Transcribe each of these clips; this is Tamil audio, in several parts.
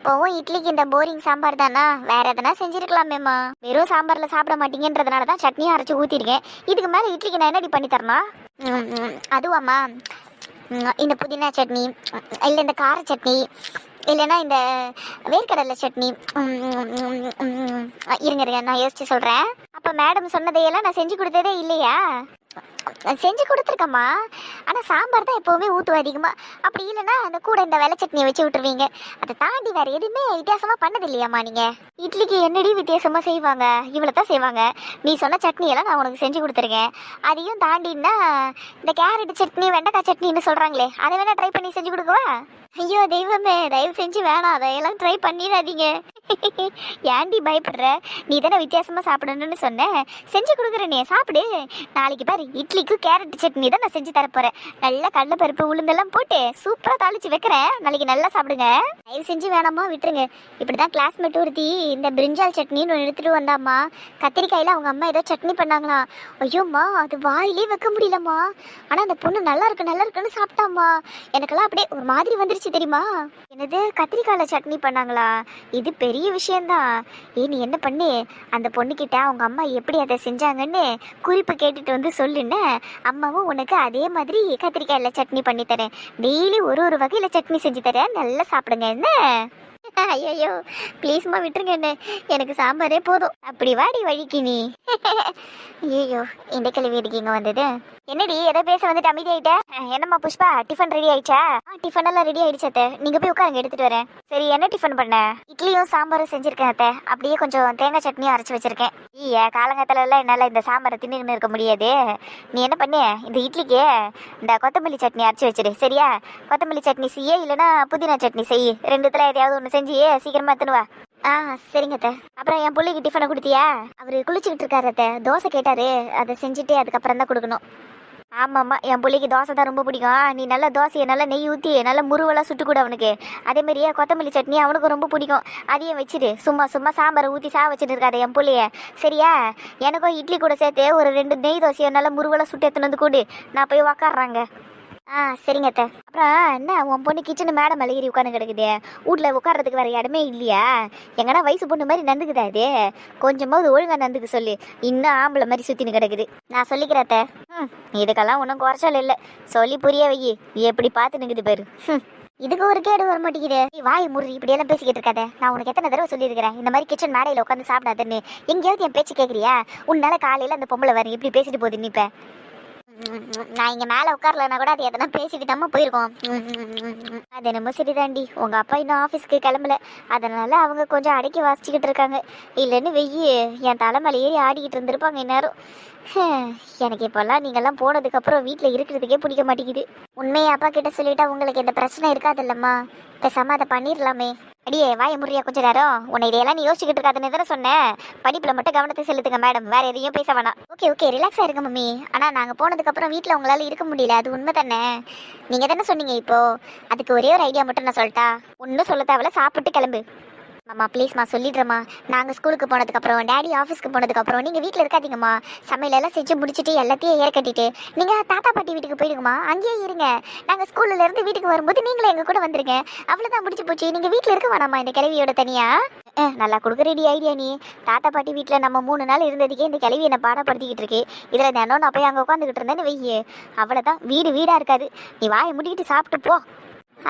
எப்பவும் இட்லிக்கு இந்த போரிங் சாம்பார் தானா, வேற எதனா செஞ்சிருக்கலாமேம்மா. வெறும் சாம்பார்ல சாப்பிட மாட்டீங்கன்றதுனால தான் சட்னியை அரைச்சி ஊத்திருக்கேன். இதுக்கு மேல இட்லிக்கு நான் என்னடி பண்ணி தரணும்? அதுவாம்மா, இந்த புதினா சட்னி, இல்லை இந்த கார சட்னி, இல்லைன்னா இந்த வேர்க்கடலை சட்னி. இருங்க நான் யோசிச்சு சொல்கிறேன். அப்போ மேடம் சொன்னதையெல்லாம் நான் செஞ்சு கொடுத்ததே இல்லையா? செஞ்சு கொடுத்துருக்கம்மா. ஆனால் சாம்பார் தான் எப்போவுமே ஊற்றுவோம் அதிகமாக. அப்படி இல்லைன்னா அந்த கூட இந்த வெள்ளை சட்னியை வச்சு விட்டுருவீங்க. அதை தாண்டி வேறு எதுவுமே வித்தியாசமாக பண்ணது இல்லையாம்மா நீங்கள்? இட்லிக்கு என்னடி வித்தியாசமாக செய்வாங்க? இவ்வளோ தான் செய்வாங்க. நீ சொன்ன சட்னியெல்லாம் நான் உனக்கு செஞ்சு கொடுத்துருக்கேன். அதையும் தாண்டின்னா இந்த கேரட் சட்னி, வெண்டைக்காய் சட்னின்னு சொல்கிறாங்களே, அதை வேணா ட்ரை பண்ணி செஞ்சு கொடுக்கவா? ஐயோ தெய்வமே, தயவு செஞ்சு வேணாம், அதையெல்லாம் ட்ரை பண்ணிடாதீங்க. ஏன்டி பயப்படுற? நீ தானே வித்தியாசமாக சாப்பிடணும்னு சொன்னேன், செஞ்சு கொடுக்குறேன், நீ சாப்பிடு. நாளைக்கு பாரு, இட்லிக்கு கேரட் சட்னி தான் நான் செஞ்சு தரப்போகிறேன். நல்லா கடலைப்பருப்பு உளுந்தெல்லாம் போட்டு சூப்பராக தாளிச்சு வைக்கிறேன். நாளைக்கு நல்லா சாப்பிடுங்க. தயவு செஞ்சு வேணாமா, விட்டுருங்க. இப்படி தான் கிளாஸ்மேட் ஒருத்தி இந்த பிரிஞ்சால் சட்னின்னு ஒன்று எடுத்துகிட்டு வந்தாம்மா. கத்திரிக்காயில் அவங்க அம்மா ஏதோ சட்னி பண்ணாங்களாம். ஐயோம்மா, அது வாயிலே வைக்க முடியலம்மா. ஆனால் அந்த பொண்ணு நல்லா இருக்குன்னு சாப்பிட்டாம்மா. எனக்கெல்லாம் அப்படியே ஒரு மாதிரி வந்துருச்சு தெரியுமா? என்னது, கத்திரிக்காயில் சட்னி பண்ணாங்களா? இது பெரிய விஷயம்தான். நீ என்ன பண்ணு, அந்த பொண்ணுக்கிட்ட அவங்க அம்மா எப்படி அதை செஞ்சாங்கன்னு குறிப்பு கேட்டுட்டு வந்து சொல்லுன்னு, அம்மாவும் உனக்கு அதே மாதிரி கத்திரிக்காயில் சட்னி பண்ணி தரேன். டெய்லி ஒரு வகையில் சட்னி செஞ்சு தரேன், நல்லா சாப்பிடுங்க என்ன? ஐயோ ப்ளீஸ்மா விட்டுருங்க என்ன, எனக்கு சாம்பாரே போதும். அப்படி வாடி வழிக்கு நீ. ஐயோ, இந்த கிழவி இருக்கீங்க வந்தது. என்னடி ஏதோ பேச வந்துட்டு அமைதி ஆயிட்ட? என்னம்மா புஷ்பா, டிஃபன் ரெடி ஆயிடுச்சா? டிஃபன் எல்லாம் ரெடி ஆயிடுச்சு அத்தை. நீங்க போய் உட்காருங்க, எடுத்துட்டு வரேன். சரி, என்ன டிஃபன் பண்ண? இட்லியும் சாம்பாரும் செஞ்சிருக்கேன் அத்தை. அப்படியே கொஞ்சம் தேங்காய் சட்னியும் அரைச்சி வச்சிருக்கேன். காலங்காலத்துல எல்லாம் என்னால இந்த சாம்பாரை தின்னு இருக்க முடியாது. நீ என்ன பண்ணு, இந்த இட்லிக்கு இந்த கொத்தமல்லி சட்னி அரைச்சி வச்சிரு, சரியா? கொத்தமல்லி சட்னி செய்ய, இல்லைன்னா புதினா சட்னி செய். ரெண்டுத்துல எதையாவது ஒன்று செஞ்சு சீக்கிரமா எடுத்துனுவா. சரிங்க அத்தை. அப்புறம் என் பிள்ளைக்கு டிஃபனை கொடுத்தியா? அவரு குளிச்சுக்கிட்டு இருக்காரு அத்தை. தோசை கேட்டாரு, அதை செஞ்சுட்டு அதுக்கப்புறம் தான் கொடுக்கணும். ஆமாம்மா, என் பிள்ளைக்கு தோசை தான் ரொம்ப பிடிக்கும். நீ நல்லா தோசையை நல்லா நெய் ஊற்றி நல்லா முருவெல்லாம் சுட்டு கூட அவனுக்கு. அதேமாரியே கொத்தமல்லி சட்னி அவனுக்கு ரொம்ப பிடிக்கும். அதையும் வச்சுட்டு சும்மா சாம்பாரை ஊற்றி வச்சுட்டு இருக்காரு என் பிள்ளைய, சரியா? எனக்கும் இட்லி கூட சேர்த்து ஒரு 2 நெய் தோசையை நல்லா முருவெல்லாம் சுட்டு எடுத்துன்னு வந்து கூடு, நான் போய் உக்காடுறாங்க. சரிங்க அத்தை. அப்புறம் என்ன, உன் பொண்ணு கிச்சனு மேடம் அழகிரி உட்காந்து கிடக்குது. வீட்டில் உட்கார்றதுக்கு வேறு இடமே இல்லையா? எங்கன்னா வயசு பொண்ணு மாதிரி நந்துக்குதா? அது கொஞ்சமாவது ஒழுங்காக நந்துக்கு சொல்லு. இன்னும் ஆம்பளை மாதிரி சுற்றின்னு கிடக்குது. நான் சொல்லிக்கிறேன் அத்தை. இதுக்கெல்லாம் ஒன்றும் குறைச்சாலும் இல்லை, சொல்லி புரிய வை. எப்படி பார்த்து நிற்குது பாரு. இதுக்கு ஒரு கேடு வர மாட்டேங்குது. நீ வாய் முறி இப்படியெல்லாம் பேசிக்கிட்டு இருக்காத. நான் உனக்கு எத்தனை தடவை சொல்லியிருக்கிறேன், இந்த மாதிரி கிச்சன் மேடையில் உட்காந்து சாப்பிடாதுன்னு. எங்கேயாவது என் பேச்சு கேட்குறியா? உன்னால காலையில் அந்த பொம்பளை வர இப்படி பேசிட்டு போகுது நிப்ப. நான் இங்கே மேலே உட்காரலன்னா கூட அது எதனா பேசிட்டு தான் போயிருக்கோம். அது என்னமோ சரிதாண்டி, உங்கள் அப்பா இன்னும் ஆஃபீஸ்க்கு கிளம்பல, அதனால அவங்க கொஞ்சம் அடக்கி வாசிச்சுக்கிட்டு இருக்காங்க. இல்லைன்னு வெய்யி என் தலைமையில ஏறி ஆடிக்கிட்டு இருந்திருப்பாங்க இந்நேரம். எனக்கு இப்போல்லாம் நீங்கள்லாம் போனதுக்கப்புறம் வீட்டில் இருக்கிறதுக்கே பிடிக்க மாட்டேங்குது. உண்மையை அப்பா கிட்ட சொல்லிட்டா உங்களுக்கு எந்த பிரச்சனை இருக்காது இல்லம்மா? பேசாம அதை பண்ணிடலாமே. அடியே வாய முறியா கொஞ்ச நேரம். உன்னை இதையெல்லாம் நீ யோசிச்சுக்கிட்டு இருக்காதுன்னு தானே சொன்னேன். படிப்பில் மட்டும் கவனத்தை செலுத்துங்க மேடம், வேற எதையும் பேச வேணாம். ஓகே ரிலாக்ஸாக இருங்க மம்மி. ஆனால் நாங்கள் போனதுக்கப்புறம் வீட்டில் உங்களால் இருக்க முடியல, அது உண்மை தானே? நீங்கள் தானே சொன்னீங்க. இப்போ அதுக்கு ஒரே ஒரு ஐடியா மட்டும் நான் சொல்லட்டா? ஒன்றும் சொல்ல தேவையில்ல, சாப்பிட்டு கிளம்பு. அம்மா ப்ளீஸ்மா, சொல்லிடுறேம்மா. நாங்கள் ஸ்கூலுக்கு போனதுக்கப்புறம், டேடி ஆஃபீஸ்க்கு போனதுக்கப்புறம் நீங்கள் வீட்டில் இருக்காதீங்கம்மா. சமையலெல்லாம் செஞ்சு முடிச்சுட்டு எல்லாத்தையும் ஏற கட்டிட்டு நீங்கள் தாத்தா பாட்டி வீட்டுக்கு போயிடுங்கம்மா. அங்கேயே இருங்க. நாங்கள் ஸ்கூல்லேருந்து வீட்டுக்கு வரும்போது நீங்களே எங்கள் கூட வந்துருங்க. அவ்வளோதான், முடிச்சு போச்சு. நீங்கள் வீட்டில் இருக்க வேணாம்மா இந்த கிழவியோட தனியாக. நல்லா கொடுக்குறடி ஐடியா நீ. தாத்தா பாட்டி வீட்டில் நம்ம 3 நாள் இருந்ததுக்கே இந்த கிழவி என்னை பாடப்படுத்திக்கிட்டு இருக்கு. இதில் தினம் நான் போய் அங்கே உட்காந்துக்கிட்டு இருந்தேன்னு வெய்யு, அவ்வளோதான், வீடாக இருக்காது. நீ வாயை முடிக்கிட்டு சாப்பிட்டு போ.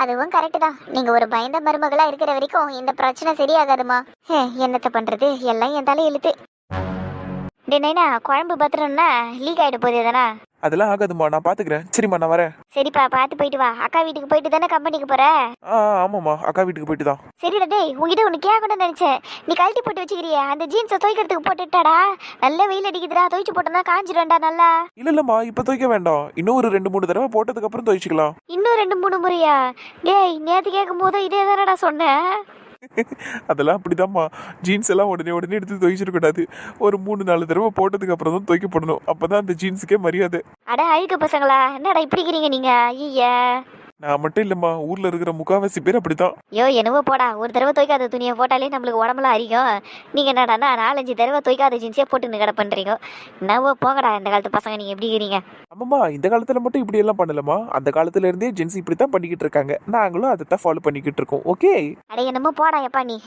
அதுவும் கரெக்டு தான். நீங்கள் ஒரு பயந்த மருமகளாக இருக்கிற வரைக்கும் இந்த பிரச்சனை சரியாகாதுமா. என்னத்தை பண்ணுறது, எல்லாம் என் தலை இழுத்து. டேனா குழம்பு பத்திரம்னா லீக் ஆகிட போகுது எதனா? அதெல்லாம் ஆகாதுமா, நான் பாத்துக்கிறேன். சரிம்மா, நான் வரேன். சரிப்பா, பார்த்து போயிட்டு வா. அக்கா வீட்டுக்கு போயிட்டு தானே கம்பெனிக்கு போற? ஆமாம்மா, அக்கா வீட்டுக்கு போயிட்டு தான். சரிடா டேய், உங்ககிட்ட ஒன்று கேட்கணும்னு நினைச்சேன். நீ கழட்டி போட்டு வச்சுக்கிறியா அந்த ஜீன்ஸை துவைக்கிறதுக்கு போட்டுட்டாடா? நல்ல வெயில் அடிக்குதுடா, துவைச்சு போட்டோன்னா காஞ்சிடும்டா நல்லா. இல்லம்மா, இப்ப துவைக்க வேண்டாம். இன்னும் ஒரு 2-3 தடவை போட்டதுக்கு அப்புறம் துவைச்சிக்கலாம். இன்னும் 2-3 முறையா? டேய், நேற்று கேட்கும் போது இதே தானடா சொன்னேன். அதெல்லாம் அப்படிதாம்மா. ஜீன்ஸ் எல்லாம் உடனே எடுத்து துவைச்சிடக்கூடாது. ஒரு 3-4 தடவை போட்டதுக்கு அப்புறம் தான் துவைக்கப்படணும். அப்பதான் அந்த ஜீன்ஸுக்கே மரியாதை. அட அழுக்க பசங்களா, என்னடா இப்படி இருக்கிறீங்க நீங்க? ஐயா, நான் மட்டும் இல்லம்மா, ஊர்ல இருக்கிற முக்காவாசி பேர் அப்படித்தான். ஐயோ என்னவோ போடா, ஒரு தடவை துவைக்காத துணியை போட்டாலே நம்மளுக்கு உடம்புலாம் அறியும். நீங்க என்னடான்னா 4-5 தடவை துவைக்காத ஜீன்ஸே போட்டு கடை பண்றீங்க. என்னவோ போங்கடா, இந்த காலத்து பசங்க நீங்க எப்படி இருக்கிறீங்க? ஆமாம்மா, இந்த காலத்துல மட்டும் இப்படி எல்லாம் பண்ணலமா, அந்த காலத்துல இருந்தே ஜென்ஸ் இப்படித்தான் பண்ணிக்கிட்டு இருக்காங்க. நாங்களும் அதை தான் ஃபாலோ பண்ணிக்கிட்டு இருக்கோம். ஓகே. அட என்னமோ போடா எப்பா நீ.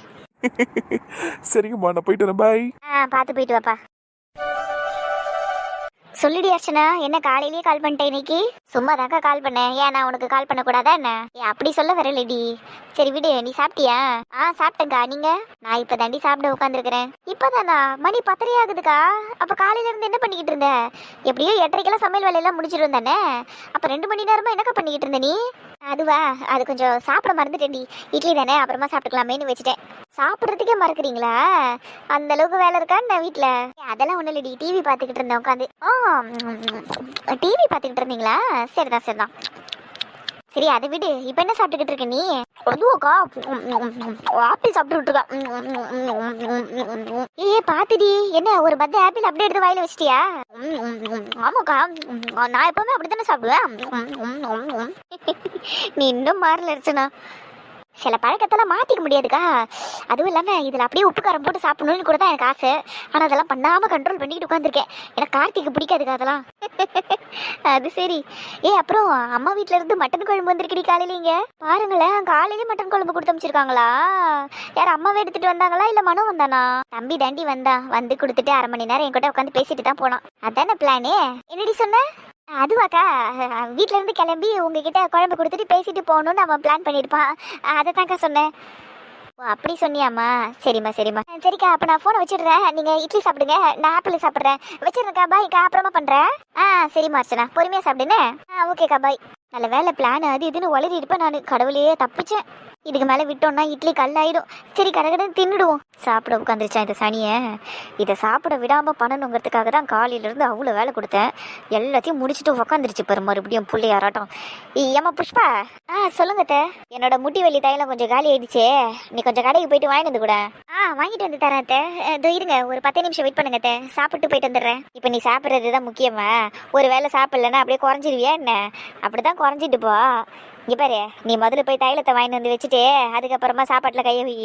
சரிங்கம்மா, நான் போயிட்டு வரேன். பாய். பார்த்து போயிட்டு வாப்பா. சொல்லிடி அர்ச்சனா, என்ன காலையிலேயே கால் பண்ணிட்டேன் இன்னைக்கு? சும்மா தாக்கா கால் பண்ணேன். ஏன் நான் உனக்கு கால் பண்ணக்கூடாதா என்ன? அப்படி சொல்ல வரலடி. சரி விடு, நீ சாப்பிட்டியா? சாப்பிட்டேங்க்கா. நீங்க? நான் இப்ப தாண்டி சாப்பிட உட்காந்துருக்கிறேன். இப்பதானா? மணி 10:30 ஆகுதுக்கா. அப்ப காலையில இருந்து என்ன பண்ணிக்கிட்டு இருந்த? எப்படியோ 8:30 சமையல் வேலையெல்லாம் முடிச்சிட்டு தானே? அப்ப 2 மணி நேரமா என்னக்கா பண்ணிக்கிட்டு இருந்த நீ? அதுவா, அது கொஞ்சம் சாப்பிட மறந்துட்டேன்டி. இட்லி தானே, அப்புறமா சாப்பிட்டுக்கலாமேன்னு வச்சுட்டேன். சாப்பிட்றதுக்கே மறக்கிறீங்களா? அந்த அளவுக்கு வேலை இருக்கா என்ன வீட்டுல? அதெல்லாம் ஒண்ணு இல்லடி, டிவி பாத்துக்கிட்டு இருந்தேன் உட்காந்து. டிவி பாத்துக்கிட்டு இருந்தீங்களா? சரிதான் சரிதான். சரி அதை விடு, இப்ப என்ன சாப்பிட்டுக்கிட்டு இருக்க நீ? அதுவாக்கா, ஆப்பிள் சாப்பிட்டுக்கிட்டு இருக்கா. பாத்துடி, என்ன ஒரு பத்து ஆப்பிள் அப்படியே எடுத்து வாயில வச்சிட்டியா? ஆமாக்கா, நான் எப்பவுமே அப்படித்தானே சாப்பிடுவேன். நீ இன்னும் மாறல அர்ச்சனா. சில பழக்கத்தெல்லாம் மாற்றிக்க முடியாதுக்கா. அதுவும் இல்லாமல் இதில் அப்படியே உப்பு காரம் போட்டு சாப்பிடணும்னு கூட தான் எனக்கு ஆசை. ஆனால் அதெல்லாம் பண்ணாமல் கண்ட்ரோல் பண்ணிக்கிட்டு உட்காந்துருக்கேன். எனக்கு கார்த்திக்கு பிடிக்காதுக்கா அதெல்லாம். அது சரி. அப்புறம் அம்மா வீட்டில் இருந்து மட்டன் குழம்பு வந்திருக்கடி காலையிலேங்க. பாருங்களேன், காலையிலேயே மட்டன் குழம்பு கொடுத்து அமைச்சிருக்காங்களா? யார் அம்மாவை எடுத்துகிட்டு வந்தாங்களா இல்லை மனோ வந்தானா? தம்பி தாண்டி வந்தான். வந்து கொடுத்துட்டு 1/2 மணி நேரம் என் கூட உட்காந்து பேசிட்டு தான் போனான். அதானே பிளானே. என்னடி சொன்ன? அதுவாக்கா, வீட்டில இருந்து கிளம்பி உங்ககிட்ட குழம்பு கொடுத்துட்டு பேசிட்டு போகணும்னு அவன் பிளான் பண்ணியிருப்பான். அதை தான்க்கா சொன்னேன். ஓ அப்படி சொன்னியாம்மா? சரிம்மா சரிம்மா. சரிக்கா, அப்போ நான் ஃபோனை வச்சிடுறேன். நீங்கள் இட்லி சாப்பிடுங்க, நான் ஆப்பிள் சாப்பிட்றேன். வச்சிடுறேன்க்கா. பாய்க்கா, அப்புறமா பண்ணுறேன். சரிம்மா அர்ச்சனா, பொறுமையாக சாப்பிடுன்னு. ஓகேக்கா, பாய். நல்ல வேலை, பிளான் அது இதுன்னு உளறி இருப்பேன் நான். கடவுளையே தப்பிச்சேன். இதுக்கு மேலே விட்டோம்னா இட்லி கல்லாயிடும். சரி கடகடன்னு தின்னுடுவோம். சாப்பிட உட்காந்துருச்சான் இந்த சனியை. இதை சாப்பிட விடாமல் பண்ணணுங்கிறதுக்காக தான் காலையிலேருந்து அவ்வளோ வேலை கொடுத்தேன். எல்லாத்தையும் முடிச்சுட்டு உட்காந்துருச்சு பாரு மறுபடியும் பிள்ளையாராட்டம். ஏம்மா புஷ்பா? சொல்லுங்க அத்தை. என்னோட முட்டி வலி தைலம் கொஞ்சம் காலி ஆயிடுச்சே, நீ கொஞ்சம் கடைக்கு போயிட்டு வாங்கிட்டு வந்து கூட. வாங்கிட்டு வந்து தரேன் அத்தை. இதோ இருங்க, ஒரு 10 நிமிஷம் வெயிட் பண்ணுங்க அத்தை. சாப்பிட்டு போயிட்டு வந்துடுறேன். இப்போ நீ சாப்பிட்றது தான் முக்கியமா? ஒரு வேளை சாப்பிட்லன்னா அப்படியே குறைஞ்சிருவியா என்ன? அப்படிதான் குறைஞ்சிட்டு போ. இங்கே பாரு, நீ முதல்ல போய் தைலத்தை வாங்கிட்டு வந்து வச்சுட்டு அதுக்கப்புறமா சாப்பாட்டில் கையை வை.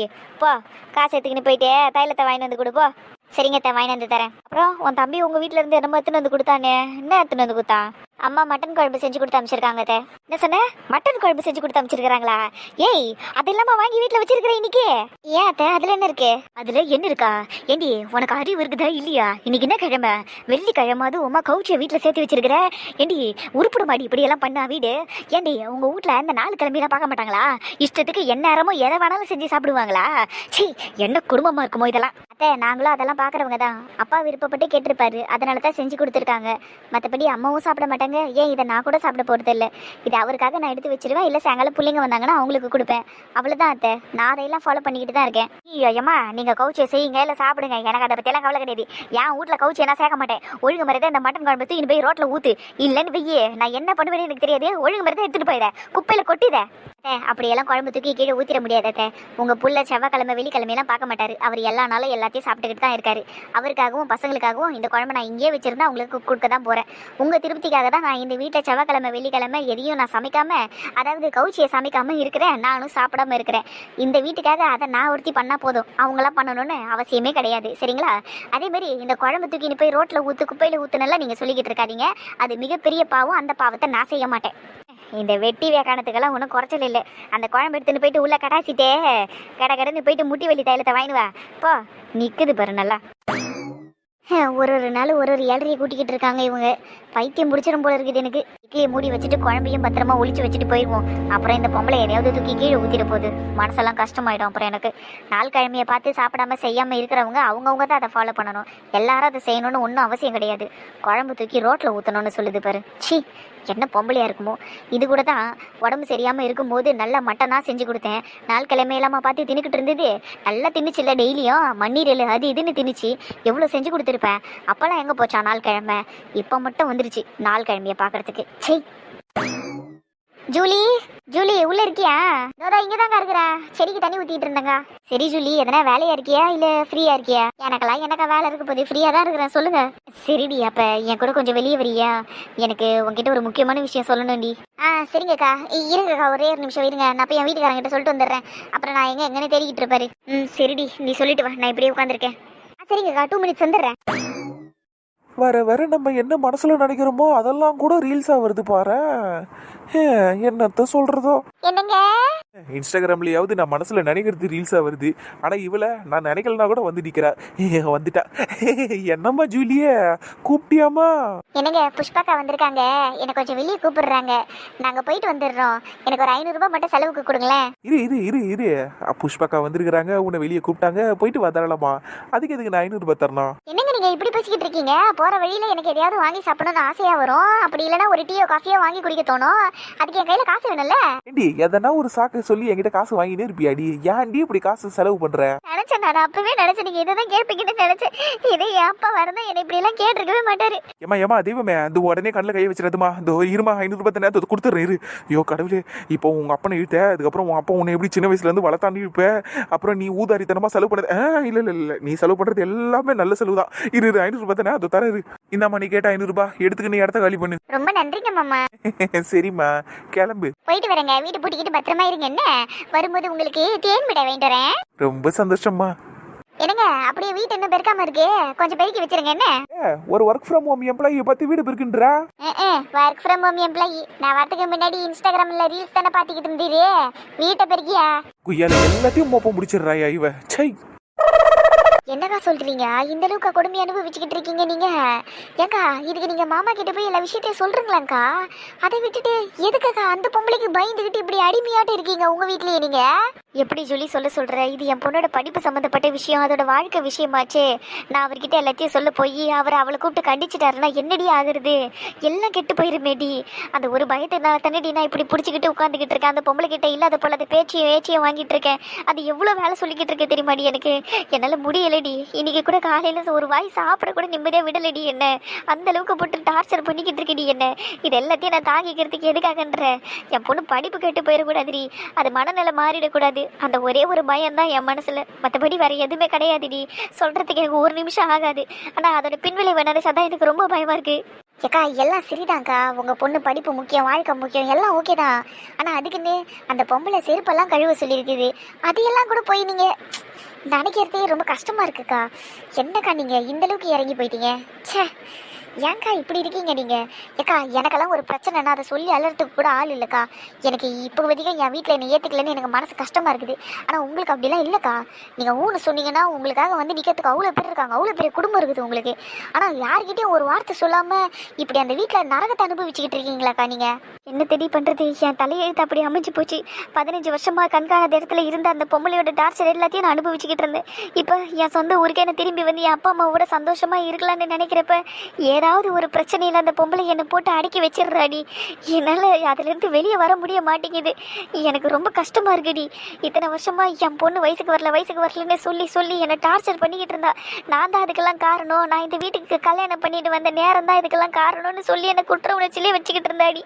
போ, காசு எடுத்துக்கின்னு போயிட்டு தைலத்தை வாங்கிட்டு வந்து கொடுப்போ. சரிங்க அத்தை, வாங்கிட்டு வந்து தரேன். அப்புறம் உன் தம்பி உங்கள் வீட்டில் இருந்து என்னமோ எடுத்துன்னு வந்து கொடுத்தானே, என்ன எடுத்துன்னு வந்து கொடுத்தான்? அம்மா மட்டன் குழம்பு செஞ்சு கொடுத்து அமைச்சிருக்காங்க அத்தை. என்ன சொன்ன? மட்டன் குழம்பு செஞ்சு கொடுத்து அமைச்சிருக்காங்களா? ஏய், அது இல்லாம வாங்கி வீட்டில் வச்சிருக்கிறேன் இன்னைக்கு. ஏன் அத்தை, அதில் என்ன இருக்கு? அதில் என்ன இருக்கா? ஏண்டி உனக்கு அறிவு இருக்குதா இல்லையா? இன்னைக்கு என்ன கிழமை? வெள்ளிக்கிழமை. அது உமா கவுச்சியை வீட்டில் சேர்த்து வச்சிருக்கிற. ஏண்டி உருப்பிட மாடி இப்படியெல்லாம் பண்ணா வீடு? ஏண்டி உங்கள் வீட்டில் இந்த 4 கிழமையெல்லாம் பார்க்க மாட்டாங்களா? இஷ்டத்துக்கு எந்நேரமும் எதை வேணாலும் செஞ்சு சாப்பிடுவாங்களா? சீ, என்ன குடும்பமாக இருக்குமோ இதெல்லாம். அத்தை, நாங்களும் அதெல்லாம் பார்க்குறவங்க தான். அப்பா விருப்பப்பட்டு கேட்டிருப்பாரு, அதனால தான் செஞ்சு கொடுத்துருக்காங்க. மற்றபடி அம்மாவும் சாப்பிட மாட்டாங்க. ஏன் இதை நான் கூட சாப்பிட போகிறது இல்லை. இது அவருக்காக நான் எடுத்து வச்சிருவேன். இல்லை சாயங்காலம் பிள்ளைங்க வந்தாங்கன்னா அவங்களுக்கு கொடுப்பேன். அவ்வளோதான் அத்தை. நான் அதையெல்லாம் ஃபாலோ பண்ணிக்கிட்டு தான் இருக்கேன். ஐயம்மா, நீங்கள் கவுச்சியை செய்யுங்க, இல்லை சாப்பிடுங்க, எனக்கு அதை பற்றியெல்லாம் கவலை கிடையாது. என் வீட்டில் கவுச்சி நான் சேர்க்க மாட்டேன். ஒழுங்கு மாதிரி தான் இந்த மட்டன் குழம்பு தூக்கின்னு போய் ரோட்டில் ஊற்று. இல்லைன்னு வெய்யே, நான் என்ன பண்ணுவேன்னு எனக்கு தெரியாது. ஒழுங்கு மாதிரி தான் எடுத்துகிட்டு போயிட, குப்பையில் கொட்டித. அப்படியெல்லாம் குழம்பு தூக்கி கீழே ஊற்றிட முடியாத. உங்கள் புள்ள செவ்வாய்க்கிழமை வெள்ளிக்கிழமையெல்லாம் பார்க்க மாட்டார். அவர் எல்லா நாளும் எல்லாத்தையும் சாப்பிட்டுக்கிட்டு தான் இருக்காரு. அவருக்காகவும் பசங்களுக்காகவும் இந்த குழம்பு நான் இங்கேயே வச்சிருந்தா அவங்களுக்கு கொடுக்க தான் போகிறேன். உங்கள் திருப்திக்காக தான் நான் இந்த வீட்டில் செவ்வாய்க்கிழமை வெள்ளிக்கிழமை எதையும் நான் சமைக்காமல், அதாவது கவுச்சியை சமைக்காமல் இருக்கிறேன். நானும் சாப்பிடாம இருக்கிறேன். இந்த வீட்டுக்காக அதை நான் ஒருத்தி பண்ணால் போதும், அவங்களாம் பண்ணணும்னு அவசியமே கிடையாது. சரிங்களா? அதேமாதிரி இந்த குழம்பு தூக்கின்னு போய் ரோட்டில் ஊற்று, குப்பையில் ஊற்றுனெல்லாம் நீங்கள் சொல்லிக்கிட்டு இருக்காதீங்க. அது மிகப்பெரிய பாவம். அந்த பாவத்தை நான் செய்ய மாட்டேன். இந்த வெட்டி வேக்கானத்துக்கெல்லாம் ஒன்றும் குறைச்சல் இல்லை. அந்த குழம்பு எடுத்துன்னு போயிட்டு உள்ள கடாசிட்டே கடன்னு போயிட்டு முட்டி வலி தைலத்தை வாங்கினுவா. போ, நிற்குது பாரு நல்லா. ஒரு நாள் ஒரு 7:30 கூட்டிக்கிட்டு இருக்காங்க இவங்க. பைத்தியம் முடிச்சிடும் போல இருக்குது எனக்கு. இட்லியை மூடி வச்சுட்டு குழம்பையும் பத்திரமா ஒளிச்சு வச்சுட்டு போயிடுவோம். அப்புறம் இந்த பொம்பளை எதையாவது தூக்கி கீழே ஊற்றிட போகுது. மனசெல்லாம் கஷ்டமாயிடும் அப்புறம் எனக்கு. நாள் கிழமையை பார்த்து சாப்பிடாம செய்யாமல் இருக்கிறவங்க அவங்கவுங்க தான் அதை ஃபாலோ பண்ணணும். எல்லாரும் அதை செய்யணும்னு ஒன்றும் அவசியம் கிடையாது. குழம்பு தூக்கி ரோட்டில் ஊற்றணும்னு சொல்லுது பாரு. சி, என்ன பொம்பளையா இருக்குமோ. இது கூட தான் உடம்பு சரியாமல் இருக்கும்போது நல்லா மட்டனாக செஞ்சு கொடுத்தேன். நாள் கிழமையெல்லாமா பார்த்து தின்னுக்கிட்டு இருந்தது. நல்லா தின்னுச்சு இல்லை, டெய்லியும் மண்ணீரல் அது இதுன்னு தின்னுச்சு. எவ்வளோ செஞ்சு கொடுத்துருப்பேன். அப்போல்லாம் எங்கே போச்சா நாள் கிழமை? இப்போ மட்டும் வந்துருச்சு நாள் கிழமையை பார்க்கறதுக்கு. சரி, ஜூலி ஜூலி உள்ள இருக்கியா? இதோ இங்கதாங்க இருக்கிறேன், செடிக்கு தண்ணி ஊத்திட்டு இருந்தேங்க. சரி ஜூலி, எதனா வேலையா இருக்கியா இல்ல ஃப்ரீயா இருக்கியா? எனக்கெல்லாம் என்னக்கா வேலை இருக்க போது, ஃப்ரீயா தான் இருக்கிறேன், சொல்லுங்க. சரிடி, அப்ப என் கூட கொஞ்சம் வெளியே வரியா? எனக்கு உங்ககிட்ட ஒரு முக்கியமான விஷயம் சொல்லணும்டி. சரிங்கக்கா, இருங்கக்கா, ஒரே ஒரு நிமிஷம் இருங்க, நான் போய் என் வீட்டுக்காரங்கிட்ட சொல்லிட்டு வந்துடுறேன். அப்புறம் நான் எங்கன்னு தேடிக்கிட்டு இருப்பாரு. சரிடி, நீ சொல்லிட்டு வா, நான் இப்படியே உட்காந்துருக்கேன். சரிங்கக்கா, 2 மினிட்ஸ் வந்துடுறேன். வர வர நம்ம என்ன மனசுல நினைக்கிறோமோ அதெல்லாம் கூட ரீல்ஸா வருது பாரு. என்னத்த சொல்றதோ. என்னங்க? இன்ஸ்டாகிராம்லயாவது நான் மனசுல நினைக்கிறது ரீல்ஸா வருது. ஆனா இவளை நான் நினைக்கலனா கூட வந்து நிக்கிறா. வந்துட்டா. என்னம்மா ஜூலிய கூப்பிட்டியாமா? என்னங்க, புஷ்பாக்கா வந்திருக்காங்க, எனக்கு கொஞ்சம் வெளியே கூப்பிடுறாங்க, நாங்க போயிட்டு வந்துடுறோம். எனக்கு ஒரு 500 ரூபாய் மட்டும் செலவுக்கு கொடுங்களேன். இரு இரு இரு இரு, புஷ்பாக்கா வந்திருக்கிறாங்க, உன்னை வெளியே கூப்பிட்டாங்க, போயிட்டு வந்தாரலாமா? அதுக்கு எதுக்கு நான் 500 ரூபாய் தரணும்? என்னங்க நீங்க இப்படி பேசிக்கிட்டு இருக்கீங்க? போற வழியில எனக்கு எதையாவது வாங்கி சாப்பிடணும்னு ஆசையா வரும். அப்படி இல்லைன்னா ஒரு டீயோ காஃபியோ வாங்கி குடிக்க தோணும். அதுக்கு என் கையில காசு வேணும்ல. ஏண்டி எதனா ஒரு சாக்கு சொல்லி என்கிட்ட காசு வாங்கினே இருப்பியாடி? ஏன்டி இப்படி காசு செலவு பண்ற? நினைச்சேன், நான் அப்பவே நினைச்சேன் நீங்க இதான் கேட்பீங்கன்னு நினைச்சேன். இதே என் அப்பா வரதா என்னை இப்படி எல்லாம் கேட்டிருக்கவே மாட்டாரு. ஏமா தெய்வமே, அந்த உடனே கண்ணில் கையை வச்சிடாதுமா. இந்த இருமா 500 ரூபாய் தானே, அதை கொடுத்துட்றேன் இரு. ஐயோ கடவுளே, இப்போ உங்க அப்பனை இழுத்த, அதுக்கப்புறம் உன் அப்பா உன்னை எப்படி சின்ன வயசுல இருந்து வளர்த்தாண்டி இருப்ப, அப்புறம் நீ ஊதாரித்தனமா செலவு பண்ணது. இல்ல இல்ல இல்ல, நீ செலவு பண்றது எல்லாமே நல்ல செலவு தான். இரு 500 ரூபாய் தானே, அதை தர இரு. இந்தாம்மா, நீ கேட்ட 500 ரூபாய் எடுத்துக்க, நீ இடத்த காலி பண்ணு. ரொம்ப நன்றிங்க மாமா. சரிம்மா, கிளம்பு. போயிட்டு வரேங்க, வீட்டு பூட்டிக்கிட்டு பத்திரமா இருங்க. என்ன, வரும்போது உங்களுக்கு தேன் விட வேண்டிட்டு வரேன். ரொம்ப சந்தோஷம்மா. என்னங்க, அப்படியே வீட்டு என்ன பெருக்காம இருக்கு, கொஞ்சம் பெருக்கி வச்சிருங்க. என்ன ஒரு ஒர்க் ஃப்ரம் ஹோம் எம்ப்ளாயி பத்தி வீடு பெருக்குன்றா? Work from home employee? நான் வரதுக்கு முன்னாடி இன்ஸ்டாகிராம்ல ரீல்ஸ் தானே பாத்துக்கிட்டு இருந்தீரு, வீட்டை பெருக்கியா? குய்யால எல்லாத்தையும் மோப்பம் முடிச்சிடுறாயா இவ. சை, என்னக்கா சொல்றீங்க? இந்த அளவுக்கு கொடுமை அனுபவிச்சுக்கிட்டு இருக்கீங்க நீங்க? ஏக்கா, இதுக்கு நீங்க மாமா கிட்ட போய் எல்லா விஷயத்தையும் சொல்றீங்களாக்கா? அதை விட்டுட்டு எதுக்குக்கா அந்த பொம்பளைக்கு பயந்துகிட்டு இப்படி அடிமையாட்டு இருக்கீங்க உங்க வீட்லயே? நீங்க எப்படி சொல்ற? இது என் பொண்ணோட படிப்பு சம்மந்தப்பட்ட விஷயம், அதோட வாழ்க்கை விஷயமாச்சே. நான் அவர்கிட்ட எல்லாத்தையும் சொல்ல போய் அவரை அவளை கூப்பிட்டு கண்டிச்சிட்டாருன்னா என்னடி ஆகுறது? எல்லாம் கெட்டு போயிருமேடி. அந்த ஒரு பயத்தினால தண்ணடி நான் இப்படி பிடிச்சிக்கிட்டு உட்காந்துக்கிட்டு இருக்கேன். அந்த பொம்பளை கிட்ட இல்லாத போல அதை பேச்சியை வாங்கிட்டு இருக்கேன். அது எவ்வளவு வேலை சொல்லிக்கிட்டு இருக்கேன் தெரியுமாடி எனக்கு? என்னால முடியலடி. இன்னைக்கு கூட காலையில ஒரு வாய் சாப்பிட கூட நிம்மதியா விடலடி. என்ன அந்த அளவுக்கு போட்டு டார்ச்சர் பண்ணிக்கிட்டு இருக்கடி என்ன? இது எல்லாத்தையும் நான் தாங்கிக்கிறதுக்கு எதுக்காகன்ற? என் பொண்ணு படிப்பு கெட்டு போயிடக்கூடாதுடி, அது மனநிலை மாறிடக்கூடாது. அந்த ஒரே ஒரு பயம் தான் என் மனசுல, மற்றபடி வேற எதுவுமே கிடையாதுடி. சொல்றதுக்கு எனக்கு ஒரு நிமிஷம் ஆகாது. ஆனா அதோட பின்விளைவு நினைச்சாதான் எனக்கு ரொம்ப பயமா இருக்கு. ஏக்கா, எல்லாம் சரிதான்க்கா, உங்க பொண்ணு படிப்பு முக்கியம், வாழ்க்கை முக்கியம், எல்லாம் ஓகே தான். ஆனா அதுக்குன்னு அந்த பொம்பளை செருப்பெல்லாம் கழுவ சொல்லியிருக்குது, அதையெல்லாம் கூட போய் நீங்க நினைக்கிறதே ரொம்ப கஷ்டமா இருக்குக்கா. என்னக்கா நீங்க இந்த அளவுக்கு இறங்கி போயிட்டீங்க? ச்சே, ஏன்க்கா இப்படி இருக்கீங்க நீங்க? ஏக்கா, எனக்கெல்லாம் ஒரு பிரச்சனைனா அதை சொல்லி அலறதுக்கு கூட ஆள் இல்லைக்கா. எனக்கு இப்போ வரைக்கும் என் வீட்டில் என்னை ஏற்றுக்கலன்னு எனக்கு மனசு கஷ்டமாக இருக்குது. ஆனால் உங்களுக்கு அப்படிலாம் இல்லைக்கா. நீங்கள் ஊன்னு சொன்னீங்கன்னா உங்களுக்காக வந்து நிற்கிறதுக்கு அவ்வளோ பேர் இருக்காங்க, அவ்வளோ பெரிய குடும்பம் இருக்குது உங்களுக்கு. ஆனால் யார்கிட்டையும் ஒரு வார்த்தை சொல்லாமல் இப்படி அந்த வீட்டில் நரகத்தை அனுபவிச்சுக்கிட்டு இருக்கீங்களாக்கா நீங்கள்? என்ன தெடி பண்ணுறது, என் தலையெழுத்து அப்படி அமைஞ்சு போச்சு. 15 வருஷமாக கண்காணாத இடத்துல இருந்த அந்த பொம்பளையோட டார்ச்சர் எல்லாத்தையும் நான் அனுபவிச்சுக்கிட்டு இருந்தேன். இப்போ என் சொந்த ஊருக்கே என்ன திரும்பி வந்து என் அப்பா அம்மாவோட சந்தோஷமாக இருக்கலான்னு நினைக்கிறப்ப ஏதாவது ஒரு பிரச்சனையில் அந்த பொம்பளை என்னை போட்டு அடக்கி வச்சிடுறாடி. என்னால் அதுலேருந்து வெளியே வர முடிய மாட்டேங்குது. எனக்கு ரொம்ப கஷ்டமாக இருக்குடி. இத்தனை வருஷமாக என் பொண்ணு வயசுக்கு வரலன்னு சொல்லி என்னை டார்ச்சர் பண்ணிக்கிட்டு இருந்தா. நான் தான் அதுக்கெல்லாம் காரணம், நான் இந்த வீட்டுக்கு கல்யாணம் பண்ணிட்டு வந்த நேரம் தான் இதுக்கெல்லாம் காரணம்னு சொல்லி என்னை குற்ற உணர்ச்சியிலே வச்சுக்கிட்டு இருந்தாடி.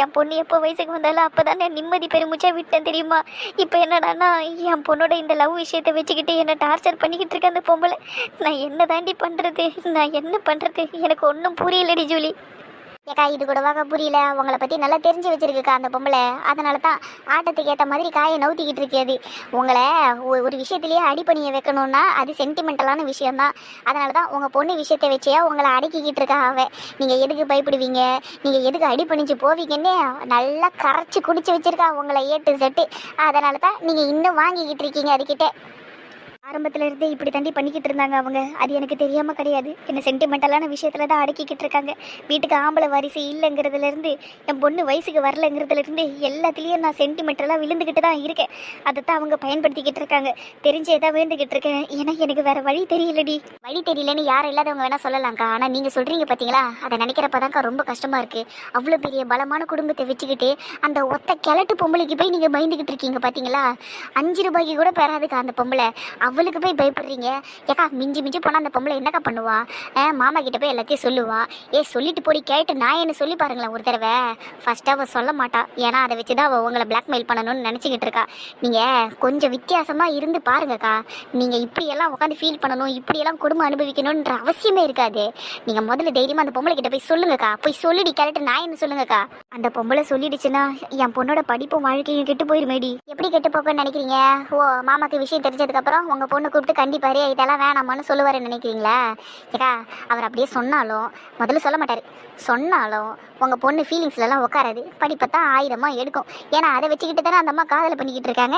என் பொண்ணு எப்போ வயசுக்கு வந்தாலும் அப்போ தான் நான் நிம்மதி பெருமுச்சா விட்டேன் தெரியுமா? இப்போ என்னடானா என் பொண்ணோட இந்த லவ் விஷயத்தை வச்சுக்கிட்டு என்னை டார்ச்சர் பண்ணிக்கிட்டு இருக்கேன் அந்த பொம்பளை. நான் என்ன தாண்டி பண்ணுறது, நான் என்ன பண்ணுறது, எனக்கு ஒன்றும் புரியலடி ஜூலி. ஏக்கா, இது கூடவாக புரியல? உங்களை பற்றி நல்லா தெரிஞ்சு வச்சிருக்குக்கா அந்த பொம்பளை. அதனால தான் ஆட்டத்துக்கு ஏற்ற மாதிரி காயை நவுத்திக்கிட்டு இருக்காது. உங்களை ஒரு விஷயத்துலேயே அடிப்பணியை வைக்கணும்னா அது சென்டிமெண்டலான விஷயம்தான். அதனால தான் உங்கள் பொண்ணு விஷயத்தை வச்சே உங்களை அடக்கிக்கிட்டு இருக்கா அவ. நீங்கள் எதுக்கு பயப்படுவீங்க, நீங்கள் எதுக்கு அடிப்பணிஞ்சு போவீங்கன்னு நல்லா கரைச்சி குடிச்சு வச்சிருக்கா உங்களை ஏட்டு செட்டு. அதனால தான் நீங்கள் இன்னும் வாங்கிக்கிட்டு இருக்கீங்க அதுக்கிட்ட. ஆரம்பத்துல இருந்தே இப்படி தண்டி பண்ணிக்கிட்டு இருந்தாங்க அவங்க. அது எனக்கு தெரியாம கிடையாது. என்ன சென்டிமெண்டலான விஷயத்துல தான் அடக்கிக்கிட்டு இருக்காங்க. வீட்டுக்கு ஆம்பளை வாரிசு இல்லைங்கிறதுல இருந்து, என் பொண்ணு வயசுக்கு வரலங்கிறதுல இருந்து எல்லாத்துலேயும் நான் சென்டிமெண்டலாக விழுந்துக்கிட்டு தான் இருக்கேன். அதைத்தான் அவங்க பயன்படுத்திக்கிட்டு இருக்காங்க. தெரிஞ்சே தான் விழுந்துக்கிட்டு இருக்கேன். ஏன்னா எனக்கு வேற வழி தெரியலடி. வழி தெரியலன்னு யாரும் இல்லாதவங்க வேணா சொல்லலாம்க்கா. ஆனால் நீங்கள் சொல்றீங்க பார்த்தீங்களா, அதை நினைக்கிறப்பதான்க்கா ரொம்ப கஷ்டமா இருக்கு. அவ்வளோ பெரிய பலமான குடும்பத்தை வச்சுக்கிட்டு அந்த ஒத்த கிழட்டு பொம்பளைக்கு போய் நீங்கள் பயந்துக்கிட்டு இருக்கீங்க பார்த்தீங்களா? 5 ரூபாய்க்கு கூட பெறாதுக்கா அந்த பொம்பளை. அவ்வளோ அவளுக்கு போய் பயப்படுறீங்க? ஏக்கா மிஞ்சி மிஞ்சி போனால் அந்த பொம்பளை என்னக்கா பண்ணுவா? மாமா கிட்ட போய் எல்லாத்தையும் சொல்லுவா. சொல்லிட்டு போடி கேட்டு நான் என்ன சொல்லி பாருங்களேன் ஒரு தடவை. ஃபர்ஸ்ட் அவள் சொல்ல மாட்டா, ஏன்னா அதை வச்சு தான் அவள் உங்களை பிளாக்மெயில் பண்ணணும்னு நினச்சிக்கிட்டு இருக்கா. நீங்கள் கொஞ்சம் வித்தியாசமாக இருந்து பாருங்கக்கா. நீங்கள் இப்படியெல்லாம் உட்காந்து ஃபீல் பண்ணணும், இப்படியெல்லாம் குடும்பம் அனுபவிக்கணுன்ற அவசியமே இருக்காது. நீங்கள் முதல்ல தைரியமாக அந்த பொம்பளை கிட்ட போய் சொல்லுங்கக்கா. போய் சொல்லிடி கேரட்டு நான் என்ன சொல்லுங்கக்கா. அந்த பொம்பளை சொல்லிடுச்சுன்னா என் பொண்ணோட படிப்பும் வாழ்க்கையும் கெட்டு போயிருமேடி. எப்படி கெட்டு போக்குன்னு நினைக்கிறீங்க? மாமாக்கு விஷயம் தெரிஞ்சதுக்கப்புறம் உங்கள் பொண்ணு கூப்பிட்டு கண்டிப்பாரு இதெல்லாம் வேணாமான்னு சொல்லுவாருன்னு நினைக்கிறீங்களா? ஏக்கா அவர் அப்படியே சொன்னாலும் முதல்ல சொல்ல மாட்டார். சொன்னாலும் உங்கள் பொண்ணு ஃபீலிங்ஸ்லாம் உட்காராது. படிப்பை தான் ஆயுதமாக எடுக்கும். ஏன்னா அதை வச்சுக்கிட்டு தானே அந்த அம்மா காதலை பண்ணிக்கிட்டு இருக்காங்க.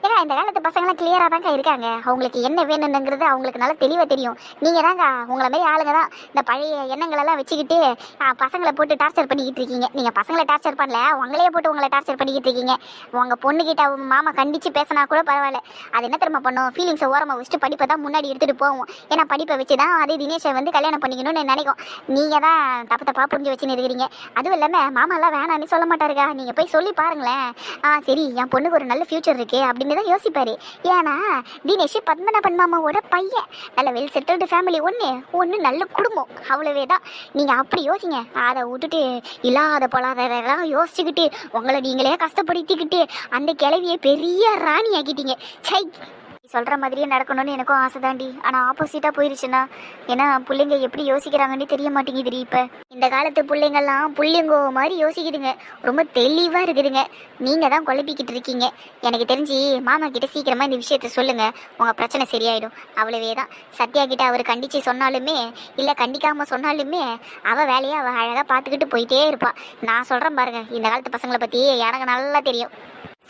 ஏன்னா இந்த காலத்து பசங்களாம் கிளியராக தாங்க இருக்காங்க. அவங்களுக்கு என்ன வேணுங்கிறது அவங்களுக்கு நல்லா தெளிவாக தெரியும். நீங்கள் தாங்க உங்களை மாதிரி ஆளுங்க தான் இந்த பழைய எண்ணங்களெல்லாம் வச்சுக்கிட்டு பசங்களை போட்டு டார்ச்சர் பண்ணிக்கிட்டு இருக்கீங்க. நீங்கள் பசங்களை டார்ச்சர் பண்ணல, உங்களையே போட்டு உங்களை டார்ச்சர் பண்ணிக்கிட்டு இருக்கீங்க. உங்கள் பொண்ணுக்கிட்ட மாமா கண்டித்து பேசினா கூட பரவாயில்ல. அது என்ன தெரியுமா பண்ணும்? ஃபீலிங்ஸை ஓரமாக வச்சுட்டு படிப்பை தான் முன்னாடி எடுத்துகிட்டு போவோம். ஏன்னா படிப்பை வச்சு தான் அதே தினேஷை வந்து கல்யாணம் பண்ணிக்கணும்னு நினைக்கும். நீங்கள் தான் தப்பு தப்பாக புரிஞ்சு வச்சுன்னு இருக்கிறீங்க. அதுவும் இல்லாமல் மாமாலாம் வேணான்னு சொல்ல மாட்டாருக்கா. நீங்கள் போய் சொல்லி பாருங்களேன். சரி என் பொண்ணுக்கு ஒரு நல்ல ஃபியூச்சர் இருக்குது அப்படின்னு தான் யோசிப்பார். ஏன்னா தினேஷ் பத்மநாபன் மாமாவோட பையன். நல்ல வெல் செட்டில்டு ஃபேமிலி, ஒன்று நல்ல குடும்பம், அவ்வளவே தான். நீங்கள் அப்படி யோசிங்க. அதை விட்டுட்டு இல்லாத பொல்லாதெல்லாம் யோசிச்சுக்கிட்டு உங்களை நீங்களே கஷ்டப்படுத்திக்கிட்டு அந்த கிளவியை பெரிய ராணி ஆக்கிட்டீங்க. சை, சொல்கிற மாதிரியே நடக்கணும்னு எனக்கும் ஆசை தாண்டி. ஆனால் ஆப்போசிட்டாக போயிருச்சுன்னா ஏன்னா பிள்ளைங்க எப்படி யோசிக்கிறாங்கன்னு தெரிய மாட்டேங்குது. இப்போ இந்த காலத்து பிள்ளைங்கள்லாம் புள்ளிங்கோ மாதிரி யோசிக்குதுங்க. ரொம்ப தெளிவாக இருக்குதுங்க. நீங்கள் தான் குழப்பிக்கிட்டு இருக்கீங்க. எனக்கு தெரிஞ்சு மாமா கிட்ட சீக்கிரமாக இந்த விஷயத்த சொல்லுங்கள். உங்கள் பிரச்சனை சரியாயிடும். அவ்வளவே தான். சத்யா கிட்ட அவர் கண்டித்து சொன்னாலுமே இல்லை கண்டிக்காமல் சொன்னாலுமே அவள் வேலையை அவள் அழகாக பார்த்துக்கிட்டு போயிட்டே இருப்பாள். நான் சொல்கிறேன் பாருங்கள், இந்த காலத்து பசங்களை பற்றி எனக்கு நல்லா தெரியும்.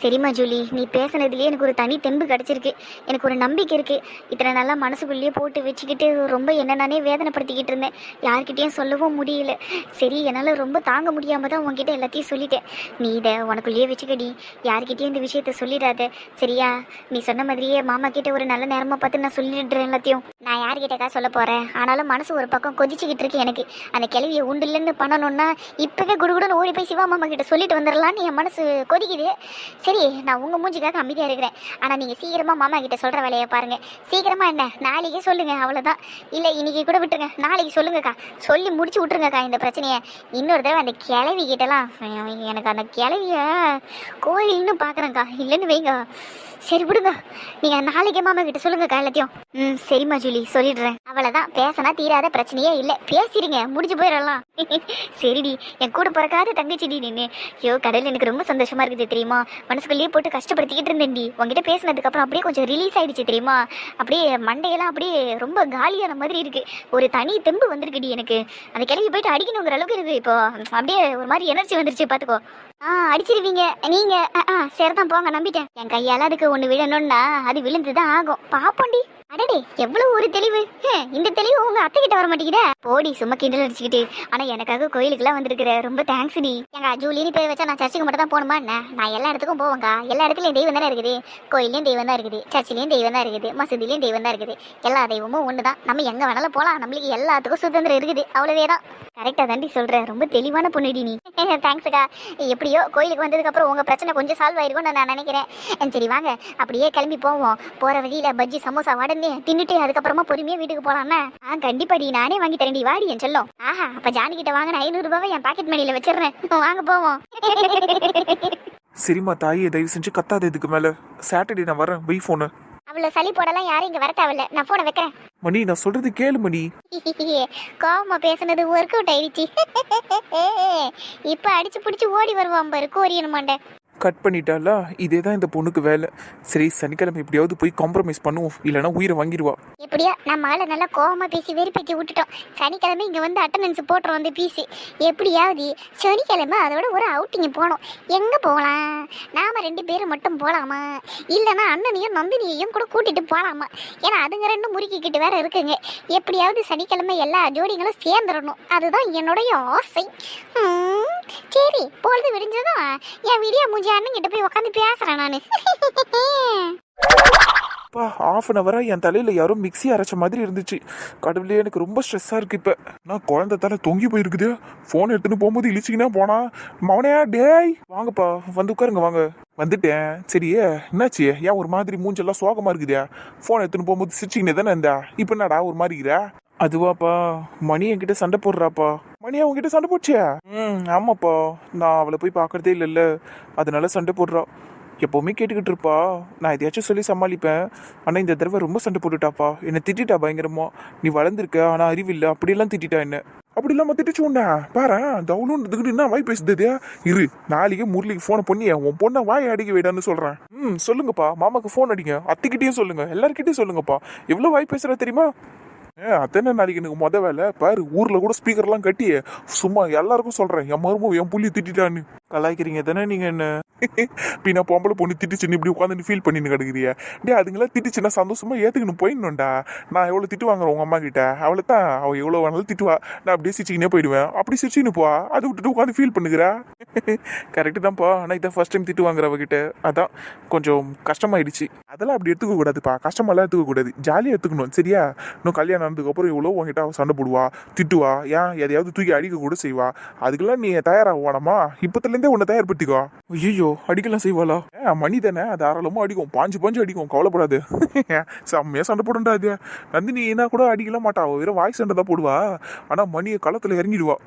சரிம்மா ஜூலி, நீ பேசுனதுலேயே எனக்கு ஒரு தனி தெம்பு கிடச்சிருக்கு. எனக்கு ஒரு நம்பிக்கை இருக்குது. இத்தனை நல்லா மனசுக்குள்ளேயே போட்டு வச்சுக்கிட்டு ரொம்ப என்ன நானே வேதனைப்படுத்திக்கிட்டு இருந்தேன். யார்கிட்டையும் சொல்லவும் முடியல. சரி, என்னால் ரொம்ப தாங்க முடியாமல் தான் உங்ககிட்ட எல்லாத்தையும் சொல்லிட்டேன். நீ இதை உனக்குள்ளேயே வச்சுக்கடி. யார்கிட்டையும் இந்த விஷயத்த சொல்லிடாத, சரியா? நீ சொன்ன மாதிரியே மாமா கிட்ட ஒரு நல்ல நேரமாக பார்த்து நான் சொல்லிடுறேன் எல்லாத்தையும். நான் யார்கிட்டக்கா சொல்ல போகிறேன்? ஆனாலும் மனசு ஒரு பக்கம் கொதிச்சுக்கிட்டு இருக்கு எனக்கு. அந்த கிளவியை உண்டு இல்லைன்னு பண்ணணும்னா இப்போவே குடுகுடுன்னு ஓடி போய் சிவா மாமா கிட்ட சொல்லிட்டு வந்துடலான்னு என் மனசு கொதிக்குது. சரி, நான் உங்கள் மூஞ்சிக்காக அமைதியாக இருக்கிறேன். ஆனால் நீங்கள் சீக்கிரமாக மாமா கிட்ட சொல்கிற வேலையை பாருங்கள். சீக்கிரமாக என்ன, நாளைக்கே சொல்லுங்கள், அவ்வளோதான். இல்லை இன்னைக்கு கூட விட்டுருங்க, நாளைக்கு சொல்லுங்கக்கா. சொல்லி முடிச்சு விட்ருங்கக்கா இந்த பிரச்சனையை. இன்னொரு தடவை அந்த கிளவி கிட்டலாம் எனக்கு அந்த கிளவிய கோயில்னு பார்க்குறேங்க்கா. இல்லைன்னு வைங்க. சரி விடுங்க, நீங்கள் நாளைக்கே மாமா கிட்ட சொல்லுங்கக்கா எல்லாத்தையும். சரிம்மா ஜூலி, சொல்லிடுறேன். அவ்வளோதான், பேசினா தீராத பிரச்சனையே இல்லை. பேசிடுங்க, முடிஞ்சு போயிடலாம். சரிடி, என் கூட பிறக்காத தங்கச்சிடி நின்று. ஐயோ கடவுள், எனக்கு ரொம்ப சந்தோஷமா இருக்குது தெரியுமா? மனசுக்குள்ளேயே போட்டு கஷ்டப்படுத்திக்கிட்டு இருந்தேன்டி. உங்ககிட்ட பேசினதுக்கப்புறம் அப்படியே கொஞ்சம் ரிலீஸ் ஆகிடுச்சு தெரியுமா? அப்படியே மண்டையெல்லாம் அப்படியே ரொம்ப காலியான மாதிரி இருக்குது. ஒரு தனி தெம்பு வந்திருக்குடி எனக்கு. அந்த கிளம்பி போயிட்டு அடிக்கணுங்கிற அளவுக்கு இருக்குது. இப்போ அப்படியே ஒரு மாதிரி எனர்ஜி வந்துருச்சு, பார்த்துக்கோ. அடிச்சிருவீங்க நீங்கள். சரிதான் போங்க, நம்பிட்டேன். என் கையால் அதுக்கு ஒன்று விழணும்னா அது விழுந்துதான் ஆகும். பாப்போண்டி. அடடே, எவ்வளவு ஒரு தெளிவு. இந்த தெளிவு உங்க அத்தை கிட்ட வர மாட்டேங்குதே. போடி, சும்மா கிண்டல் அடிச்சுக்கிட்டு. ஆனா எனக்காக கோயிலுக்குலாம் வந்திருக்கிற, ரொம்ப தேங்க்ஸ் டி. எங்க ஜூலின்னு பேர் வச்சா நான் சர்ச்சுக்கு மட்டும் தான் போகணுமா என்ன? நான் எல்லா இடத்துக்கும் போவேங்க. எல்லா இடத்துலயும் தெய்வம் தானே இருக்குது. கோயிலையும் தெய்வம் தான் இருக்குது, சர்ச்சிலையும் தெய்வம் தான் இருக்குது, மசூதிலையும் தெய்வம் தான் இருக்குது. எல்லா தெய்வமும் ஒன்று தான். நம்ம எங்க வேணாலும் போகலாம். நம்மளுக்கு எல்லாத்துக்கும் சுதந்திரம் இருக்குது, அவ்வளவே தான். கரெக்டாக தாண்டி சொல்கிறேன். ரொம்ப தெளிவான பொண்ணுடி நீ. தேங்க்ஸுக்கா. எப்படியோ கோயிலுக்கு வந்ததுக்கப்புறம் உங்கள் பிரச்சனை கொஞ்சம் சால்வ் ஆயிருக்கும்னு நான் நினைக்கிறேன். சரி வாங்க, அப்படியே கிளம்பி போவோம். போகிற வழியில் பஜ்ஜி சமோசா வடனே தின்னுட்டு அதுக்கப்புறமா பொறுமையாக வீட்டுக்கு போகலாம்னா? கண்டிப்பாடி, நானே வாங்கி தரேன்டி, வாடி என் செல்லம். அப்போ ஜானி கிட்ட வாங்கின 500 ரூபாவை என் பாக்கெட் மணியில் வச்சிடுறேன். வாங்க போவோம். சரிம்மா தாயே, தயவு செஞ்சு கத்தாத. இதுக்கு மேலே சாட்டர்டே நான் வரேன். வை ஃபோனு. அவ்வளோ சளி போடலாம் யாரும் இங்கே வர தேவையில்ல. நான் ஃபோனை வைக்கிறேன். மணி, நான் சொல்றது கேளு மணி. கோவமா பேசுனது ஒர்க் அவுட் ஆயிடுச்சு. இப்போ அடிச்சு பிடிச்சி ஓடி வருவான் பாரு கோரியன் மாண்டை. கட் பண்ணிட்டாலா? இதே தான் இந்த பொண்ணுக்கு வேலை. சரி, சனிக்கிழமை எப்படியாவது போய் காம்ப்ரமைஸ் பண்ணுவோம், இல்லைன்னா உயிரை வாங்கிடுவா. எப்படியா நம்ம ஆளை நல்லா கோவமா பேசி வெறுப்பேற்றி விட்டுட்டோம். சனிக்கிழமை இங்கே வந்து அட்டண்டன்ஸ் போட்டுரும் வந்து பீஸு. எப்படியாவது சனிக்கிழமை அதோட ஒரு அவுட்டிங் போகணும். எங்கே போகலாம்? நாம் 2 பேரும் மட்டும் போகலாமா? இல்லைன்னா அண்ணனையும் நந்தினியையும் கூட கூட்டிகிட்டு போகலாமா? ஏன்னா அதுங்க 2 முறுக்கிக்கிட்டு வேற இருக்குங்க. எப்படியாவது சனிக்கிழமை எல்லா ஜோடிங்களும் சேர்ந்துடணும். அதுதான் என்னுடைய ஆசை. சரி, பொழுது விடிஞ்சதும் என் வீடியோ அண்ணன் கிட்ட போய் உட்காந்து பேசுறேன் நானு. பா ஆஃப் அன் ஹவரா என் தலையில யாரும் மிக்ஸி அரைச்ச மாதிரி இருந்துச்சு. கடவுளே எனக்கு ரொம்ப ஸ்ட்ரெஸ்ஸா இருக்கு இப்ப. நான் குழந்தை தலை தொங்கி போயிருக்குது. போன் எடுத்துன்னு போகும்போது இழிச்சிக்கினா போனா மவனையா டேய் வாங்கப்பா வந்து உட்காருங்க வாங்க. வந்துட்டேன். சரி என்னாச்சு ஏன் ஒரு மாதிரி மூஞ்செல்லாம் சோகமா இருக்குதே? போன் எடுத்துன்னு போகும்போது சிரிச்சிக்கினே தானே இருந்தா, இப்ப என்னடா ஒரு மாதிரி இருக்கிறா? அதுவாப்பா மணி என்கிட்ட சண்டை போடுறாப்பா. மணி அவங்ககிட்ட சண்டை போடுச்சியா? ஆமாப்பா, நான் அவளை போய் பார்க்கறதே இல்லைல்ல, அதனால சண்டை போடுறா. எப்போவுமே கேட்டுக்கிட்டு இருப்பா, நான் எதையாச்சும் சொல்லி சமாளிப்பேன். ஆனால் இந்த தடவை ரொம்ப சண்டை போட்டுட்டாப்பா. என்னை திட்டா பயங்கரமா. நீ வளர்ந்துருக்க ஆனால் அறிவில்லை அப்படியெல்லாம் திட்டா என்ன. அப்படி இல்லாம திட்டுச்சு உண்டா பாரு. டவுனுன்றதுக்கு என்ன வாய் பேசுதே. இரு நாளைக்கு முரளிக்கு ஃபோனை பண்ணி உன் பொண்ணை வாய் அடிக்க விடான்னு சொல்றேன். சொல்லுங்கப்பா, மாமாக்கு ஃபோன் அடிங்க, அத்திக்கிட்டையும் சொல்லுங்க, எல்லாருக்கிட்டையும் சொல்லுங்கப்பா. எவ்வளோ வாய் பேசுற தெரியுமா? அத்தனை நாளைக்கு எனக்கு வேலை பாரு. ஊர்ல கூட ஸ்பீக்கர்லாம் கட்டி சும்மா எல்லாருக்கும் சொல்றேன், என் மருமம் என் புள்ளி திட்டான்னு. கலாய்க்கிறீங்க தானே நீங்க என்ன? பின்ன பொம்பளை பொண்ணு திட்டுச்சுன்னு இப்படி உட்காந்து ஃபீல் பண்ணின்னு கிடக்குறியா? டே அதுங்களாம் திட்டுச்சுன்னா சந்தோஷமா ஏத்துக்கணும் போயிடணும்டா. நான் எவ்வளவு திட்டு வாங்குறேன் உங்க அம்மா கிட்ட, அவளை தான் அவள் எவ்வளவு வேணாலும் திட்டுவா. நான் அப்படியே சிரிச்சிக்கினே போயிடுவேன். அப்படி சிரிச்சின்னு போ, அதை விட்டுட்டு உட்காந்து ஃபீல் பண்ணுகிறா. கரெக்டு தான்ப்பா, ஆனால் இதான் ஃபர்ஸ்ட் டைம் திட்டு வாங்குற அவகிட்ட, அதான் கொஞ்சம் கஷ்டமாயிடுச்சு. அதெல்லாம் அப்படி எடுத்துக்க கூடாதுப்பா, கஷ்டமெல்லாம் எடுத்துக்க கூடாது, ஜாலியாக எடுத்துக்கணும் சரியா? இன்னும் கல்யாணம் ஆனதுக்கு அப்புறம் இவ்வளோ உங்ககிட்ட அவள் சண்டை போடுவா, திட்டுவா, ஏன் எதையாவது தூக்கி அடிக்க கூட செய்வா. அதுக்கெல்லாம் நீ தயாராகவானமா? இப்பத்துலேருந்தே உன்னை தயார்படுத்திக்கோ. ஐயோ அடிக்கலாம் செய்வாளா? மணி தானே, தாராளமாக அடிக்கும், பாஞ்சு அடிக்கும், கவலைப்படாது. செம்மையா சண்டை போடுண்டா அது. நந்தினி என்ன கூட அடிக்கலாம் மாட்டா, அவள் வெறும் வாய் சண்டை தான் போடுவா. ஆனால் மணியை களத்தில் இறங்கிடுவா.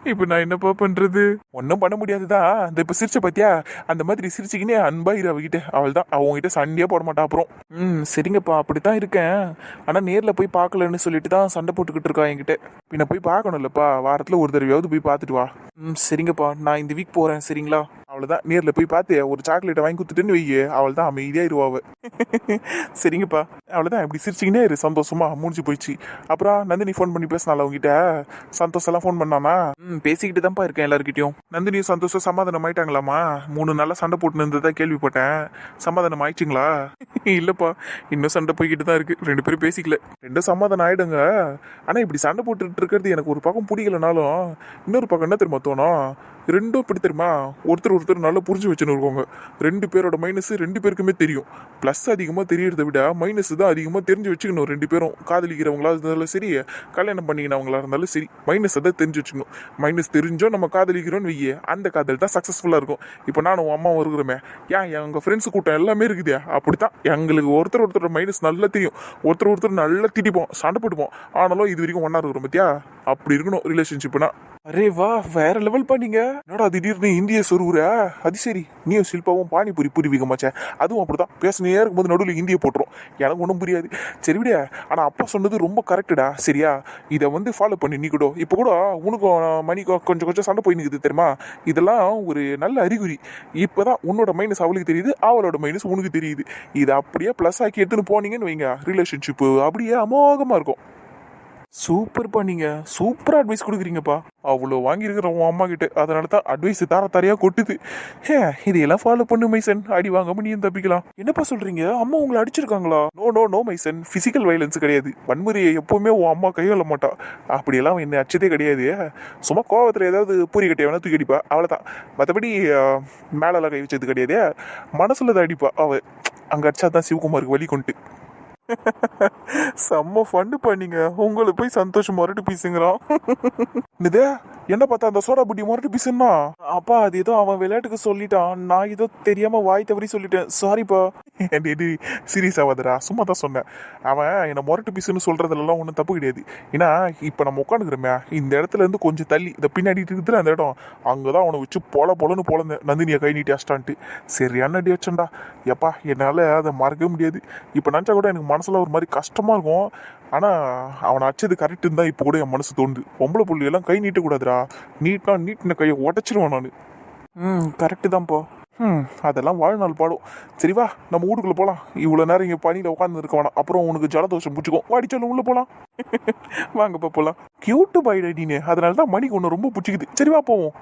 இப்ப நான் என்னப்பா பண்றது? ஒன்னும் பண்ண முடியாதுதான். இந்த இப்ப சிரிச்ச பாத்தியா, அந்த மாதிரி சிரிச்சுக்கினே அன்பா இரு அவகிட்ட. அவள் தான் அவங்ககிட்ட சண்டையே போட மாட்டா அப்புறம். சரிங்கப்பா, அப்படித்தான் இருக்கேன். ஆனா நேர்ல போய் பார்க்கலன்னு சொல்லிட்டு தான் சண்டை போட்டுக்கிட்டு இருக்கா என்கிட்ட. பின்ன போய் பார்க்கணும்லப்பா, வாரத்துல ஒரு தடவையாவது போய் பார்த்துட்டு வா. சரிங்கப்பா, நான் இந்த வீக் போறேன் சரிங்களா? அவ்வளவுதான், நேர்ல போய் பார்த்து ஒரு சாக்லேட்டை வாங்கி கொடுத்துட்டுன்னு வையே, அவள் தான் அமைதியா இருவாவ. சரிங்கப்பா, அவ்வளவுதான், இப்படி சிரிச்சிக்கினே இரு, சந்தோஷமா முடிஞ்சு போயிடுச்சு. அப்புறம் நந்தினி ஃபோன் பண்ணி பேசினால உங்ககிட்ட? சந்தோஷம் எல்லாம் ஃபோன் பண்ணானா? பேசிக்கிட்டு தான்ப்பா இருக்கேன் எல்லாருக்கிட்டையும். நந்தினி சந்தோஷம் சமாதானம் ஆயிட்டாங்களாமா? 3 நாளா சண்டை போட்டு இருந்ததா கேள்விப்பட்டேன். சமாதானம் ஆயிடுச்சுங்களா? இல்லப்பா, இன்னும் சண்டை போய்கிட்டு தான் இருக்கு. 2 பேரும் பேசிக்கல. 2 சமாதானம் ஆயிடுங்க. ஆனா இப்படி சண்டை போட்டுட்டு இருக்கிறது எனக்கு ஒரு பக்கம் பிடிக்கலனாலும் இன்னொரு பக்கம் என்ன தெரியுமா தோணும்? 2 இப்படி தெரியுமா, ஒருத்தர் நல்லா புரிஞ்சு வச்சுன்னு இருக்கோங்க. 2 பேரோட மைனஸ் 2 பேருக்குமே தெரியும். பிளஸ் அதிகமாக தெரியறதை விட மைனஸ் தான் அதிகமாக தெரிஞ்சு வச்சுக்கணும். 2 பேரும் காதலிக்கிறவங்களா இருந்தாலும் சரி, கல்யாணம் பண்ணிக்கினவங்களா இருந்தாலும் சரி, மைனஸ் தான் தெரிஞ்சு வச்சுக்கணும். மைனஸ் தெரிஞ்சோ நம்ம காதலிக்கிறோன்னு வையே, அந்த காதல் தான் சக்ஸஸ்ஃபுல்லாக இருக்கும். இப்போ நானும் அம்மா இருக்கிறோமே, ஏன் எங்கள் ஃப்ரெண்ட்ஸு கூட்டம் எல்லாமே இருக்குதே, அப்படித்தான். எங்களுக்கு ஒருத்தரோட மைனஸ் நல்லா தெரியும். ஒருத்தர் நல்லா திட்டிப்போம், சண்டை போட்டுப்போம். ஆனாலும் இது வரைக்கும் ஒன்றா இருக்கிறோம் பத்தியா? அப்படி இருக்கணும் ரிலேஷன்ஷிப்னா. அரே வா, வேற லெவல் பண்ணீங்க. என்னடா திடீர்னு இந்திய சொருவுற? அது சரி, நீயும் சில்பாவும் பானிபூரி பூர்வீகமாச்சே, அதுவும் அப்படிதான். பேசினே இருக்கும்போது நடுவில் இந்திய போட்டுரும். எனக்கு ஒன்றும் புரியாது. சரி விட, ஆனால் அப்பா சொன்னது ரொம்ப கரெக்டுடா. சரியா, இதை ஃபாலோ பண்ணி நீ கூட இப்போ கூட உனக்கும் மணிக்கும் கொஞ்சம் சண்டை போய் நிற்குது தெரியுமா? இதெல்லாம் ஒரு நல்ல அறிகுறி. இப்போதான் உன்னோட மைனஸ் அவளுக்கு தெரியுது, அவளோட மைனஸ் உனக்கு தெரியுது. இதை அப்படியே ப்ளஸ் ஆக்கி எடுத்துன்னு போனீங்கன்னு வைங்க, ரிலேஷன்ஷிப்பு அப்படியே அமோகமாக இருக்கும். சூப்பர் பண்ணீங்க, சூப்பரா அட்வைஸ் கொடுக்குறீங்கப்பா. அவ்வளோ வாங்கியிருக்கிற உன் அம்மா கிட்ட, அதனால தான் அட்வைஸ் தாரையா கொட்டுது. இதையெல்லாம் ஃபாலோ பண்ணு மைசன், அடி வாங்காம நீயும் தப்பிக்கலாம். என்னப்பா சொல்றீங்க? அம்மா உங்களை அடிச்சிருக்காங்களா? நோ மைசன், பிசிக்கல் வயலன்ஸ் கிடையாது. வன்முறையை எப்பவுமே உன் அம்மா கையாள மாட்டா. அப்படியெல்லாம் என்ன அச்சதே கிடையாது. சும்மா கோவத்தில் ஏதாவது பூரி கட்டிய வேணா தூக்கி அடிப்பா, அவ்வளோதான். மற்றபடி மேலெல்லாம் கை வச்சது கிடையாது. மனசுல தான் அடிப்பா அவ. அங்கே அடிச்சாதான் சிவகுமாருக்கு வலி கொண்டு. செம்ம ஃபண்டு பண்ணீங்க. உங்களை போய் சந்தோஷம் முரட்டு பீசுங்கிறான். இதே என்ன பார்த்தா அந்த சோடா புட்டி முரட்டு பீசுன்னா? அப்பா அது ஏதோ அவன் விளையாட்டுக்கு சொல்லிட்டான், நான் ஏதோ தெரியாம வாய் தவறி சொல்லிட்டேன், சாரிப்பா. சீரியஸ் ஆகாதடா, சும்மா தான் சொன்னேன். அவன் என்ன முரட்டு பீசுன்னு சொல்றதுலாம் ஒன்றும் தப்பு கிடையாது. ஏன்னா இப்போ நம்ம உட்காந்துக்கிறோமே, இந்த இடத்துல இருந்து கொஞ்சம் தள்ளி இந்த பின்னாடி இருக்குதுல அந்த இடம், அங்கதான் அவனை வச்சு பொலன்னு பொழந்தேன். நந்தினியை கை நீட்டி அஷ்டான்ட்டு சரியான அடி வச்சேன்டா. எப்பா என்னால அதை மறக்கவே முடியாது. இப்போ நினச்சா கூட எனக்கு மனசுல ஒரு மாதிரி கஷ்டமா இருக்கும். ஆனா அவனை அச்சது கரெக்டுன்னு தான் இப்போ கூட என் மனசு தோணுது. பொம்பளை புள்ளியெல்லாம் கை நீட்டக்கூடாதுடா. நீட்டின கையை உடச்சிருவான் நான். கரெக்டு தான்ப்பா. அதெல்லாம் வாழ்நாள் பாடும். சரி வா, நம்ம வீட்டுக்குள்ள போகலாம். இவ்வளோ நேரம் இங்கே பனியில் உட்காந்து இருக்க வேணாம், அப்புறம் உனக்கு ஜலதோஷம் பிடிச்சிக்கும். வாடிச்சாலும் உள்ள போகலாம். வாங்கப்பா போகலாம். கியூட்டு பாய்டா நீனு, அதனால தான் மணிக்கு ஒன்று ரொம்ப பிடிச்சிக்குது. சரி வா போவோம்.